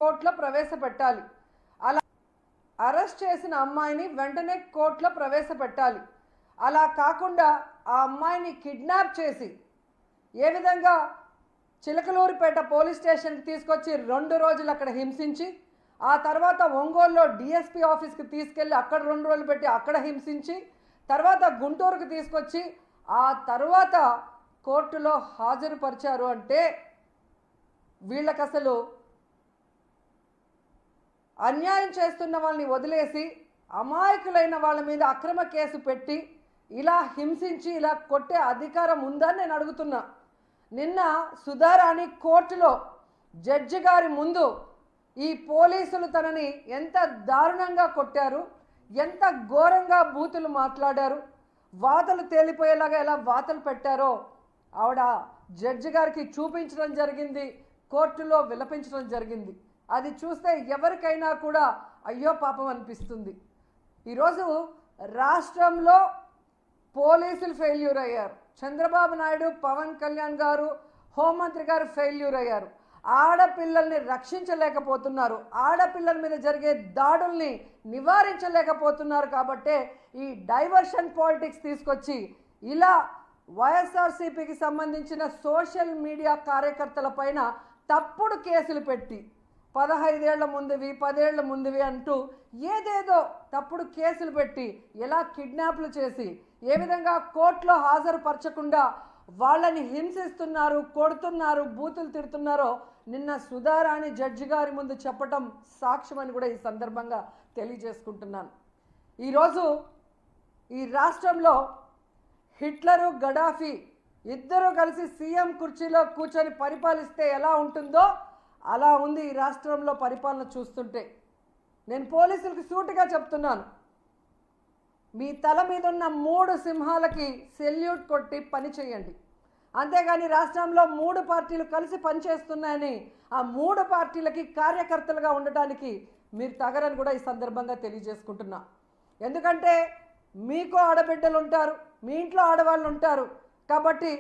కోర్టులో ప్రవేశపెట్టాలి. అలా అరెస్ట్ చేసిన అమ్మాయిని వెంటనే కోర్టులో ప్రవేశపెట్టాలి. అలా కాకుండా ఆ అమ్మాయిని కిడ్నాప్ చేసి ఏ విధంగా చిలకలూరిపేట పోలీస్ స్టేషన్కి తీసుకొచ్చి 2 రోజులు అక్కడ హింసించి ఆ తర్వాత ఒంగోలులో డిఎస్పీ ఆఫీస్కి తీసుకెళ్ళి అక్కడ 2 రోజులు పెట్టి అక్కడ హింసించి తర్వాత గుంటూరుకు తీసుకొచ్చి ఆ తర్వాత కోర్టులో హాజరుపరిచారు అంటే వీళ్ళకి అసలు అన్యాయం చేస్తున్న వాళ్ళని వదిలేసి అమాయకులైన వాళ్ళ మీద అక్రమ కేసు పెట్టి ఇలా హింసించి ఇలా కొట్టే అధికారం ఉందని నేను అడుగుతున్నా. నిన్న సుధారాణి కోర్టులో జడ్జి గారి ముందు ఈ పోలీసులు తనని ఎంత దారుణంగా కొట్టారు, ఎంత ఘోరంగా బూతులు మాట్లాడారు, వాతలు తేలిపోయేలాగా ఎలా వాతలు పెట్టారో ఆవిడ జడ్జి గారికి చూపించడం జరిగింది, కోర్టులో విలపించడం జరిగింది. అది చూస్తే ఎవరికైనా కూడా అయ్యో పాపం అనిపిస్తుంది. ఈరోజు రాష్ట్రంలో పోలీసులు ఫెయిల్యూర్ అయ్యారు. చంద్రబాబు నాయుడు, పవన్ కళ్యాణ్ గారు, హోంమంత్రి గారు ఫెయిల్యూర్ అయ్యారు. ఆడపిల్లల్ని రక్షించలేకపోతున్నారు, ఆడపిల్లల మీద జరిగే దాడుల్ని నివారించలేకపోతున్నారు. కాబట్టే ఈ డైవర్షన్ పాలిటిక్స్ తీసుకొచ్చి ఇలా వైఎస్ఆర్సీపీకి సంబంధించిన సోషల్ మీడియా కార్యకర్తల పైన తప్పుడు కేసులు పెట్టి 15 ఏళ్ల ముందువి 10 ఏళ్ల ముందువి అంటూ ఏదేదో తప్పుడు కేసులు పెట్టి ఎలా కిడ్నాప్లు చేసి ఏ విధంగా కోర్టులో హాజరుపరచకుండా వాళ్ళని హింసిస్తున్నారు, కొడుతున్నారు, బూతులు తిడుతున్నారో నిన్న సుధారాణి జడ్జి గారి ముందు చెప్పటం సాక్ష్యమని కూడా ఈ సందర్భంగా తెలియజేసుకుంటున్నాను. ఈరోజు ఈ రాష్ట్రంలో హిట్లరు, గడాఫీ ఇద్దరూ కలిసి సీఎం కుర్చీలో కూర్చొని పరిపాలిస్తే ఎలా ఉంటుందో అలా ఉంది ఈ రాష్ట్రంలో పరిపాలన చూస్తుంటే. నేను పోలీసులకు సూటిగా చెప్తున్నాను, మీ తల మీద ఉన్న 3 సింహాలకి సెల్యూట్ కొట్టి పని చేయండి. అంతేగాని రాష్ట్రంలో 3 పార్టీలు కలిసి పనిచేస్తున్నాయని ఆ 3 పార్టీలకి కార్యకర్తలుగా ఉండటానికి మీరు తగరని కూడా ఈ సందర్భంగా తెలియజేసుకుంటున్నా. ఎందుకంటే మీకు ఆడబిడ్డలు ఉంటారు, మీ ఇంట్లో ఆడవాళ్ళు ఉంటారు. కాబట్టి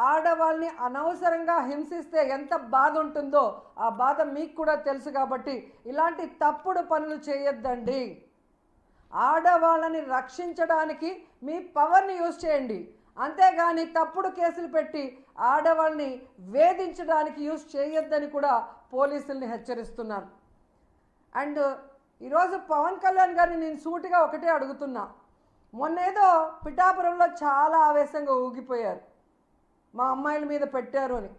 ఆడవాళ్ళని అనవసరంగా హింసిస్తే ఎంత బాధ ఉంటుందో ఆ బాధ మీకు కూడా తెలుసు. కాబట్టి ఇలాంటి తప్పుడు పనులు చేయొద్దండి. ఆడవాళ్ళని రక్షించడానికి మీ పవర్ని యూజ్ చేయండి, అంతేగాని తప్పుడు కేసులు పెట్టి ఆడవాళ్ళని వేధించడానికి యూజ్ చేయొద్దని కూడా పోలీసుల్ని హెచ్చరిస్తున్నాను. అండ్ ఈరోజు పవన్ కళ్యాణ్ గారిని నేను సూటిగా ఒకటే అడుగుతున్నా. మొన్నేదో పిఠాపురంలో చాలా ఆవేశంగా ఊగిపోయారు, మా అమ్మాయిల మీద పెట్టారు అని.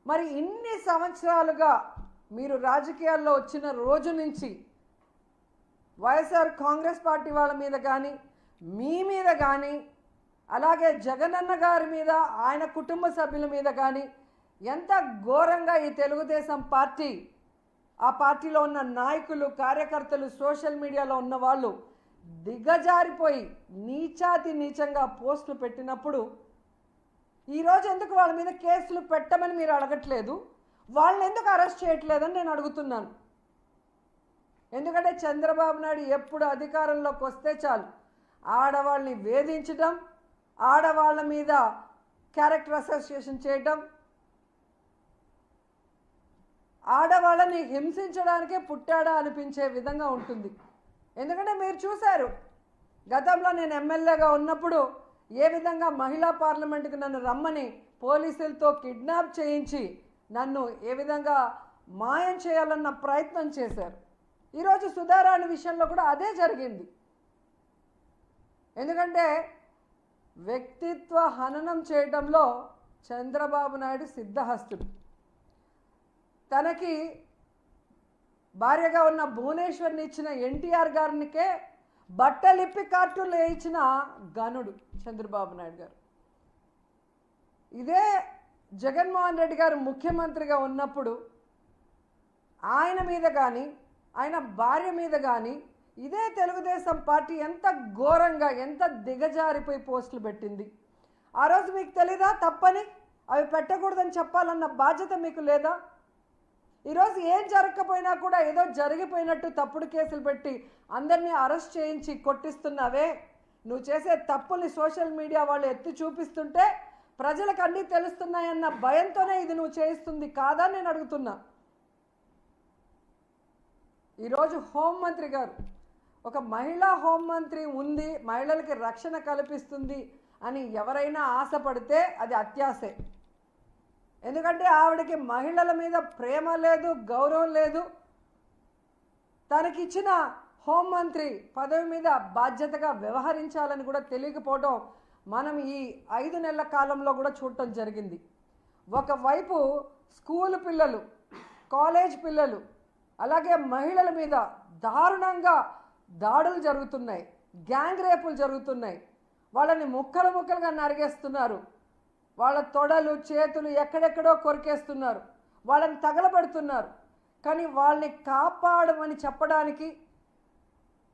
మరి ఇన్ని సంవత్సరాలుగా మీరు రాజకీయాల్లో వచ్చిన రోజు నుంచి వైఎస్ఆర్ కాంగ్రెస్ పార్టీ వాళ్ళ మీద కానీ మీ మీద కానీ అలాగే జగనన్న గారి మీద ఆయన కుటుంబ సభ్యుల మీద కానీ ఎంత ఘోరంగా ఈ తెలుగుదేశం పార్టీ, ఆ పార్టీలో ఉన్న నాయకులు, కార్యకర్తలు, సోషల్ మీడియాలో ఉన్న వాళ్ళు దిగజారిపోయి నీచాతి నీచంగా పోస్టులు పెట్టినప్పుడు ఈరోజు ఎందుకు వాళ్ళ మీద కేసులు పెట్టమని మీరు అడగట్లేదు, వాళ్ళని ఎందుకు అరెస్ట్ చేయట్లేదని నేను అడుగుతున్నాను. ఎందుకంటే చంద్రబాబు నాయుడు ఎప్పుడు అధికారంలోకి వస్తే చాలు ఆడవాళ్ళని వేధించడం, ఆడవాళ్ళ మీద క్యారెక్టర్ అసోసియేషన్ చేయటం, ఆడవాళ్ళని హింసించడానికే పుట్టాడా అనిపించే విధంగా ఉంటుంది. ఎందుకంటే మీరు చూశారు, గతంలో నేను ఎమ్మెల్యేగా ఉన్నప్పుడు ఏ విధంగా మహిళా పార్లమెంటుకి నన్ను రమ్మని పోలీసులతో కిడ్నాప్ చేయించి నన్ను ఏ విధంగా మాయం చేయాలన్న ప్రయత్నం చేశారు. ఈరోజు సుధారాణి విషయంలో కూడా అదే జరిగింది. ఎందుకంటే వ్యక్తిత్వ హననం చేయడంలో చంద్రబాబు నాయుడు సిద్ధహస్తుడు. తనకి భార్యగా ఉన్న భువనేశ్వర్ని ఇచ్చిన ఎన్టీఆర్ గారినికే బట్టలిప్పి కార్టూన్లు వేయించిన గనుడు చంద్రబాబు నాయుడు గారు. ఇదే జగన్మోహన్ రెడ్డి గారు ముఖ్యమంత్రిగా ఉన్నప్పుడు ఆయన మీద కానీ ఆయన భార్య మీద కానీ ఇదే తెలుగుదేశం పార్టీ ఎంత ఘోరంగా ఎంత దిగజారిపోయి పోస్టులు పెట్టింది. ఆ రోజు మీకు తెలీదా తప్పని? అవి పెట్టకూడదని చెప్పాలన్న బాధ్యత మీకు లేదా? ఈరోజు ఏం జరగకపోయినా కూడా ఏదో జరిగిపోయినట్టు తప్పుడు కేసులు పెట్టి అందరినీ అరెస్ట్ చేయించి కొట్టిస్తున్నావే. నువ్వు చేసే తప్పుల్ని సోషల్ మీడియా వాళ్ళు ఎత్తి చూపిస్తుంటే ప్రజలకు అన్నీ తెలుస్తున్నాయన్న భయంతోనే ఇది నువ్వు చేయిస్తుంది కాదా నేను అడుగుతున్నా. ఈరోజు హోంమంత్రి గారు ఒక మహిళా హోంమంత్రి ఉంది, మహిళలకి రక్షణ కల్పిస్తుంది అని ఎవరైనా ఆశపడితే అది అత్యాశే. ఎందుకంటే ఆవిడకి మహిళల మీద ప్రేమ లేదు, గౌరవం లేదు. తనకిచ్చిన హోంమంత్రి పదవి మీద బాధ్యతగా వ్యవహరించాలని కూడా తెలియకపోవడం మనం ఈ 5 నెలల కాలంలో కూడా చూడటం జరిగింది. ఒకవైపు స్కూల్ పిల్లలు, కాలేజ్ పిల్లలు, అలాగే మహిళల మీద దారుణంగా దాడులు జరుగుతున్నాయి, గ్యాంగ్ రేపులు జరుగుతున్నాయి, వాళ్ళని ముక్కలు ముక్కలుగా నరిగేస్తున్నారు, వాళ్ళ తొడలు చేతులు ఎక్కడెక్కడో కొరికేస్తున్నారు, వాళ్ళని తగలబెడుతున్నారు. కానీ వాళ్ళని కాపాడమని చెప్పడానికి,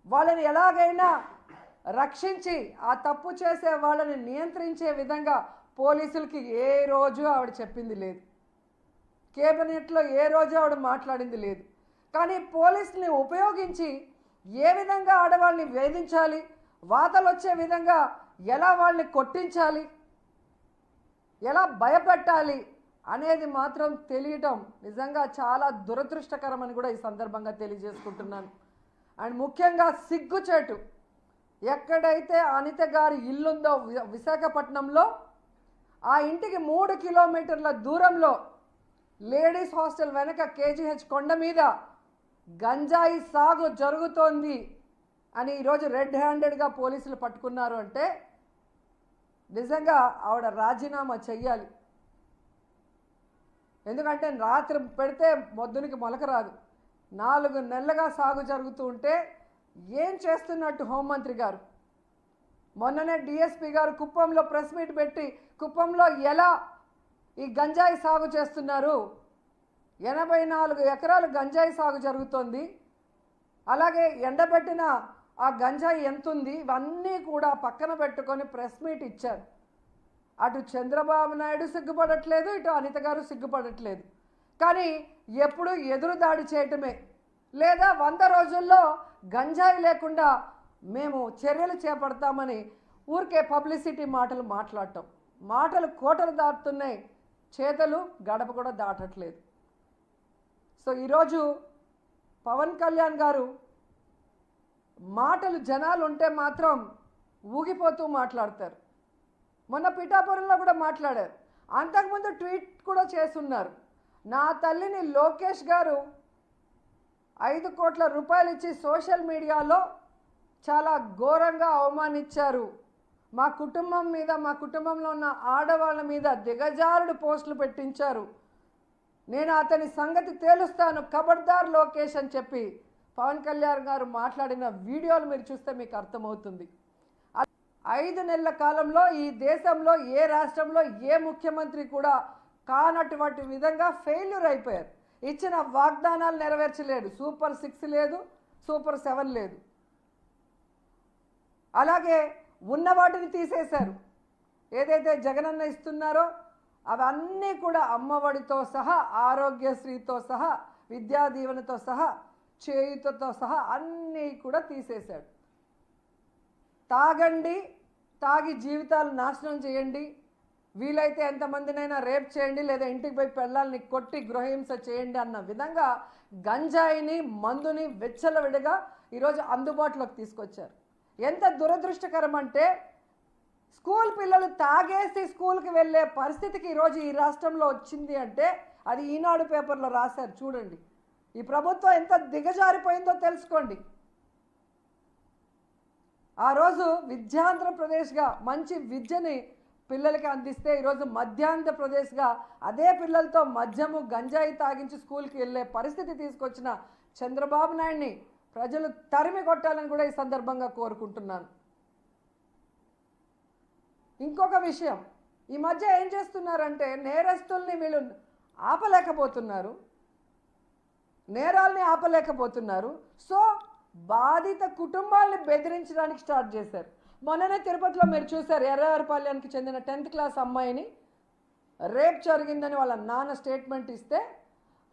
వాళ్ళని ఎలాగైనా రక్షించి ఆ తప్పు చేసే వాళ్ళని నియంత్రించే విధంగా పోలీసులకి ఏ రోజు ఆవిడ చెప్పింది లేదు, కేబినెట్లో ఏ రోజు ఆవిడ మాట్లాడింది లేదు. కానీ పోలీసుని ఉపయోగించి ఏ విధంగా ఆడవాళ్ళని వేధించాలి, వాతలు వచ్చే విధంగా ఎలా వాళ్ళని కొట్టించాలి, ఎలా భయపెట్టాలి అనేది మాత్రం తెలియటం నిజంగా చాలా దురదృష్టకరమని కూడా ఈ సందర్భంగా తెలియజేసుకుంటున్నాను. అండ్ ముఖ్యంగా సిగ్గుచేటు, ఎక్కడైతే అనిత గారి ఇల్లుందో విశాఖపట్నంలో, ఆ ఇంటికి 3 కిలోమీటర్ల దూరంలో లేడీస్ హాస్టల్ వెనక కేజీహెచ్ కొండ మీద గంజాయి సాగు జరుగుతోంది అని ఈరోజు రెడ్ హ్యాండెడ్గా పోలీసులు పట్టుకున్నారు అంటే నిజంగా ఆవిడ రాజీనామా చెయ్యాలి. ఎందుకంటే రాత్రి పెడితే మొద్దునికి మొలక రాదు. 4 నెలలుగా సాగు జరుగుతూ ఉంటే ఏం చేస్తున్నట్టు హోంమంత్రి గారు? మొన్ననే డిఎస్పీ గారు కుప్పంలో ప్రెస్ మీట్ పెట్టి కుప్పంలో ఎలా ఈ గంజాయి సాగు చేస్తున్నారు, 84 ఎకరాలు గంజాయి సాగు జరుగుతోంది, అలాగే ఎండబెట్టిన ఆ గంజాయి ఎంతుంది, ఇవన్నీ కూడా పక్కన పెట్టుకొని ప్రెస్ మీట్ ఇచ్చారు. అటు చంద్రబాబు నాయుడు సిగ్గుపడట్లేదు, ఇటు అనిత గారు సిగ్గుపడట్లేదు. కానీ ఎప్పుడు ఎదురు దాడి చేయటమే, లేదా 100 రోజుల్లో గంజాయి లేకుండా మేము చర్యలు చేపడతామని ఊరికే పబ్లిసిటీ మాటలు మాట్లాడటం. మాటలు కోటలు దాటుతున్నాయి, చేతలు గడప కూడా దాటట్లేదు. సో ఈరోజు పవన్ కళ్యాణ్ గారు మాటలు జనాలు ఉంటే మాత్రం ఊగిపోతూ మాట్లాడతారు. మొన్న పిఠాపురంలో కూడా మాట్లాడారు, అంతకుముందు ట్వీట్ కూడా చేస్తున్నారు. నా తల్లిని లోకేష్ గారు 5 కోట్ల రూపాయలు ఇచ్చి సోషల్ మీడియాలో చాలా ఘోరంగా అవమానించారు, మా కుటుంబం మీద, మా కుటుంబంలో ఉన్న ఆడవాళ్ళ మీద దిగజారుడు పోస్టులు పెట్టించారు, నేను అతని సంగతి తేలుస్తాను, ఖబర్దార్ లోకేష్ అని చెప్పి పవన్ కళ్యాణ్ గారు మాట్లాడిన వీడియోలు మీరు చూస్తే మీకు అర్థమవుతుంది. 5 నెలల కాలంలో ఈ దేశంలో ఏ రాష్ట్రంలో ఏ ముఖ్యమంత్రి కూడా కానటువంటి విధంగా ఫెయిల్యూర్ అయిపోయారు. ఇచ్చిన వాగ్దానాలు నెరవేర్చలేడు. సూపర్ 6 లేదు, సూపర్ 7 లేదు. అలాగే ఉన్న వాటిని తీసేశారు. ఏదైతే జగనన్న ఇస్తున్నారో అవన్నీ కూడా అమ్మఒడితో సహా, ఆరోగ్యశ్రీతో సహా, విద్యా దీవెనతో సహా, చేయుతతో సహా అన్నీ కూడా తీసేశాడు. తాగండి, తాగి జీవితాలు నాశనం చేయండి, వీలైతే ఎంతమందినైనా రేప్ చేయండి, లేదా ఇంటికి పోయి పెళ్ళాలని కొట్టి గృహహింస చేయండి అన్న విధంగా గంజాయిని, మందుని వెచ్చలవిడిగా ఈరోజు అందుబాటులోకి తీసుకొచ్చారు. ఎంత దురదృష్టకరం అంటే స్కూల్ పిల్లలు తాగేసి స్కూల్కి వెళ్ళే పరిస్థితికి ఈరోజు ఈ రాష్ట్రంలో వచ్చింది అంటే అది ఈనాడు పేపర్లో రాశారు. చూడండి, ఈ ప్రభుత్వం ఎంత దిగజారిపోయిందో తెలుసుకోండి. ఆ రోజు విద్యాంధ్రప్రదేశ్గా మంచి విద్యని పిల్లలకి అందిస్తే ఈరోజు మధ్యాంధ్రప్రదేశ్గా అదే పిల్లలతో మద్యము, గంజాయి తాగించి స్కూల్కి వెళ్ళే పరిస్థితి తీసుకొచ్చిన చంద్రబాబు నాయుడిని ప్రజలు తరిమి కొట్టాలని కూడా ఈ సందర్భంగా కోరుకుంటున్నాను. ఇంకొక విషయం, ఈ మధ్య ఏం చేస్తున్నారంటే నేరస్తుల్ని వీళ్ళు ఆపలేకపోతున్నారు, నేరాల్ని ఆపలేకపోతున్నారు. సో బాధిత కుటుంబాలని బెదిరించడానికి స్టార్ట్ చేశారు. మొన్ననే తిరుపతిలో మీరు చూశారు, ఎర్రవారిపాలెంకి చెందిన 10th క్లాస్ అమ్మాయిని రేప్ జరిగిందని వాళ్ళ నాన్న స్టేట్మెంట్ ఇస్తే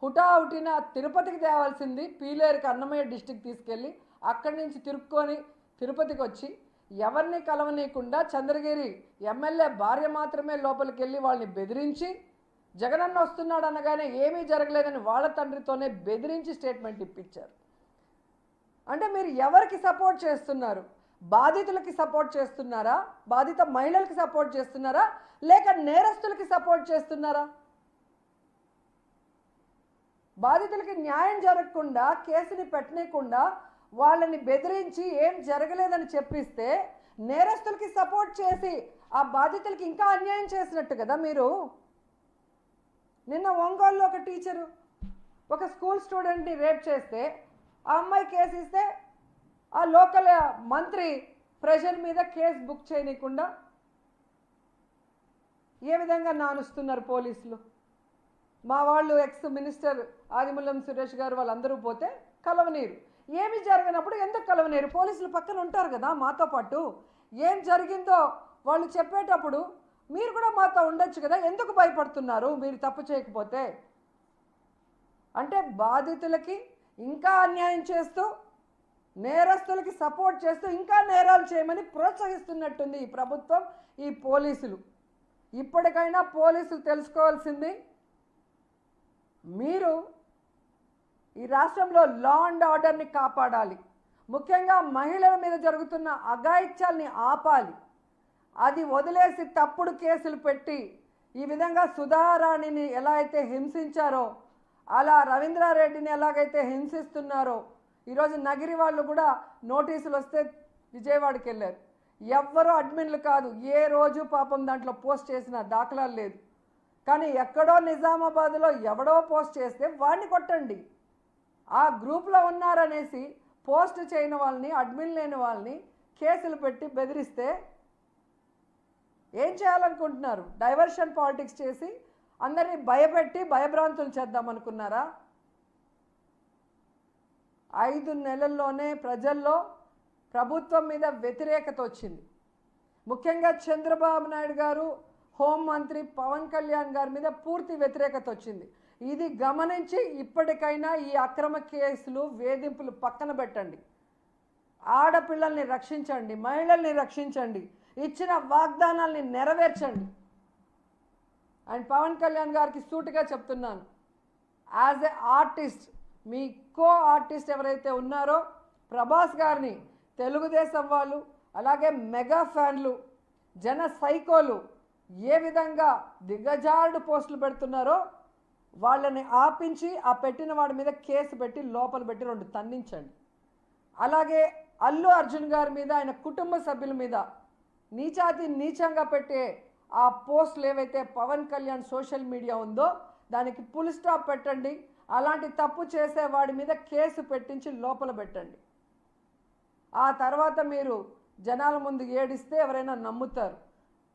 హుటాహుటిన తిరుపతికి తేవాల్సింది పీలేరుకి అన్నమయ్య డిస్టిక్ తీసుకెళ్ళి అక్కడి నుంచి తిరుక్కొని తిరుపతికి వచ్చి ఎవరిని కలవనీయకుండా చంద్రగిరి ఎమ్మెల్యే భార్య మాత్రమే లోపలికి వెళ్ళి వాళ్ళని బెదిరించి, జగనన్న వస్తున్నాడు అనగానే ఏమీ జరగలేదని వాళ్ళ తండ్రితోనే బెదిరించి స్టేట్మెంట్ ఇప్పించారు. అంటే మీరు ఎవరికి సపోర్ట్ చేస్తున్నారు? బాధితులకి సపోర్ట్ చేస్తున్నారా? బాధిత మహిళలకి సపోర్ట్ చేస్తున్నారా? లేక నేరస్తులకి సపోర్ట్ చేస్తున్నారా? బాధితులకి న్యాయం జరగకుండా కేసుని పెట్టనీయకుండా వాళ్ళని బెదిరించి ఏం జరగలేదని చెప్పిస్తే నేరస్తులకి సపోర్ట్ చేసి ఆ బాధితులకి ఇంకా అన్యాయం చేసినట్టు కదా మీరు. నిన్న ఒంగోలులో ఒక టీచరు ఒక స్కూల్ స్టూడెంట్ని రేప్ చేస్తే ఆ అమ్మాయి కేసు ఇస్తే ఆ లోకల్ మంత్రి ప్రెషర్ మీద కేసు బుక్ చేయనీయకుండా ఏ విధంగా నానుస్తున్నారు పోలీసులు. మా వాళ్ళు ఎక్స్ మినిస్టర్ ఆదిమూలం సురేష్ గారు వాళ్ళందరూ పోతే కలవనీరు. ఏమి జరగనప్పుడు ఎందుకు కలవనీరు? పోలీసులు పక్కన ఉంటారు కదా మాతో పాటు. ఏం జరిగిందో వాళ్ళు చెప్పేటప్పుడు మీరు కూడా మాతో ఉండొచ్చు కదా. ఎందుకు భయపడుతున్నారు మీరు తప్పు చేయకపోతే? అంటే బాధితులకి ఇంకా అన్యాయం చేస్తూ నేరస్తులకి సపోర్ట్ చేస్తూ ఇంకా నేరాలు చేయమని ప్రోత్సహిస్తున్నట్టుంది ఈ ప్రభుత్వం, ఈ పోలీసులు. ఇప్పటికైనా పోలీసులు తెలుసుకోవాల్సింది, మీరు ఈ రాష్ట్రంలో లా అండ్ ఆర్డర్ని కాపాడాలి. ముఖ్యంగా మహిళల మీద జరుగుతున్న అఘాయిత్యాల్ని ఆపాలి. అది వదిలేసి తప్పుడు కేసులు పెట్టి ఈ విధంగా సుధారాణిని ఎలా అయితే హింసించారో అలా రవీంద్రారెడ్డిని ఎలాగైతే హింసిస్తున్నారో, ఈరోజు నగిరి వాళ్ళు కూడా నోటీసులు వస్తే విజయవాడకి వెళ్ళారు. ఎవ్వరూ అడ్మిన్లు కాదు, ఏ రోజు పాపం దాంట్లో పోస్ట్ చేసిన దాఖలాలు లేదు. కానీ ఎక్కడో నిజామాబాద్లో ఎవడో పోస్ట్ చేస్తే వాడిని కొట్టండి. ఆ గ్రూప్లో ఉన్నారనేసి పోస్ట్ చేయని వాళ్ళని, అడ్మిన్ లేని వాళ్ళని కేసులు పెట్టి బెదిరిస్తే ఏం చేయాలనుకుంటున్నారు? డైవర్షన్ పాలిటిక్స్ చేసి అందరినీ భయపెట్టి భయభ్రాంతులు చేద్దామనుకున్నారా? 5 నెలల్లోనే ప్రజల్లో ప్రభుత్వం మీద వ్యతిరేకత వచ్చింది. ముఖ్యంగా చంద్రబాబు నాయుడు గారు, హోంమంత్రి పవన్ కళ్యాణ్ గారి మీద పూర్తి వ్యతిరేకత వచ్చింది. ఇది గమనించి ఇప్పటికైనా ఈ అక్రమ కేసులు, వేధింపులు పక్కన పెట్టండి. ఆడపిల్లల్ని రక్షించండి, మహిళల్ని రక్షించండి, ఇచ్చిన వాగ్దానాల్ని నెరవేర్చండి. అండ్ పవన్ కళ్యాణ్ గారికి సూటిగా చెప్తున్నాను, as a artist, me co artist ఎవరైతే ఉన్నారో ప్రభాస్ గారిని తెలుగుదేశం వాళ్ళు, అలాగే మెగా ఫ్యాన్లు, జన సైకోలు ఏ విధంగా దిగజారుడు పోస్టులు పెడుతున్నారో వాళ్ళని ఆపించి ఆ పెట్టిన వాడి మీద కేసు పెట్టి లోపల పెట్టి 2 తన్నించండి. అలాగే అల్లు అర్జున్ గారి మీద, ఆయన కుటుంబ సభ్యుల మీద నీచాతి నీచంగా పెట్టే ఆ పోస్టులు ఏవైతే పవన్ కళ్యాణ్ సోషల్ మీడియా ఉందో దానికి ఫుల్ స్టాప్ పెట్టండి. అలాంటి తప్పు చేసే వాడి మీద కేసు పెట్టించి లోపల పెట్టండి. ఆ తర్వాత మీరు జనాల ముందు ఏడిస్తే ఎవరైనా నమ్ముతారు.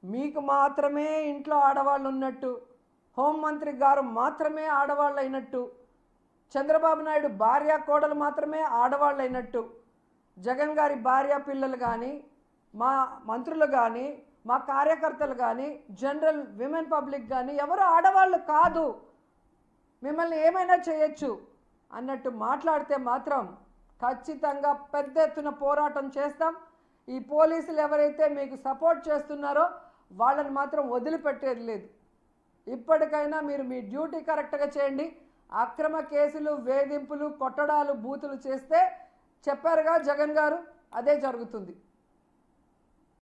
మీకు మాత్రమే ఇంట్లో ఆడవాళ్ళు ఉన్నట్టు, హోంమంత్రి గారు మాత్రమే ఆడవాళ్ళు అయినట్టు, చంద్రబాబు నాయుడు భార్య కోడలు మాత్రమే ఆడవాళ్ళు అయినట్టు, జగన్ గారి భార్య పిల్లలు కానీ, మా మంత్రులు కానీ, మా కార్యకర్తలు కానీ, జనరల్ విమెన్ పబ్లిక్ కానీ ఎవరు ఆడవాళ్ళు కాదు, మిమ్మల్ని ఏమైనా చేయొచ్చు అన్నట్టు మాట్లాడితే మాత్రం ఖచ్చితంగా పెద్ద ఎత్తున పోరాటం చేస్తాం. ఈ పోలీసులు ఎవరైతే మీకు సపోర్ట్ చేస్తున్నారో వాళ్ళని మాత్రం వదిలిపెట్టేది లేదు. ఇప్పటికైనా మీరు మీ డ్యూటీ కరెక్ట్గా చేయండి. అక్రమ కేసులు, వేధింపులు, కొట్టడాలు, బూతులు చేస్తే చెప్పారుగా జగన్ గారు, అదే జరుగుతుంది.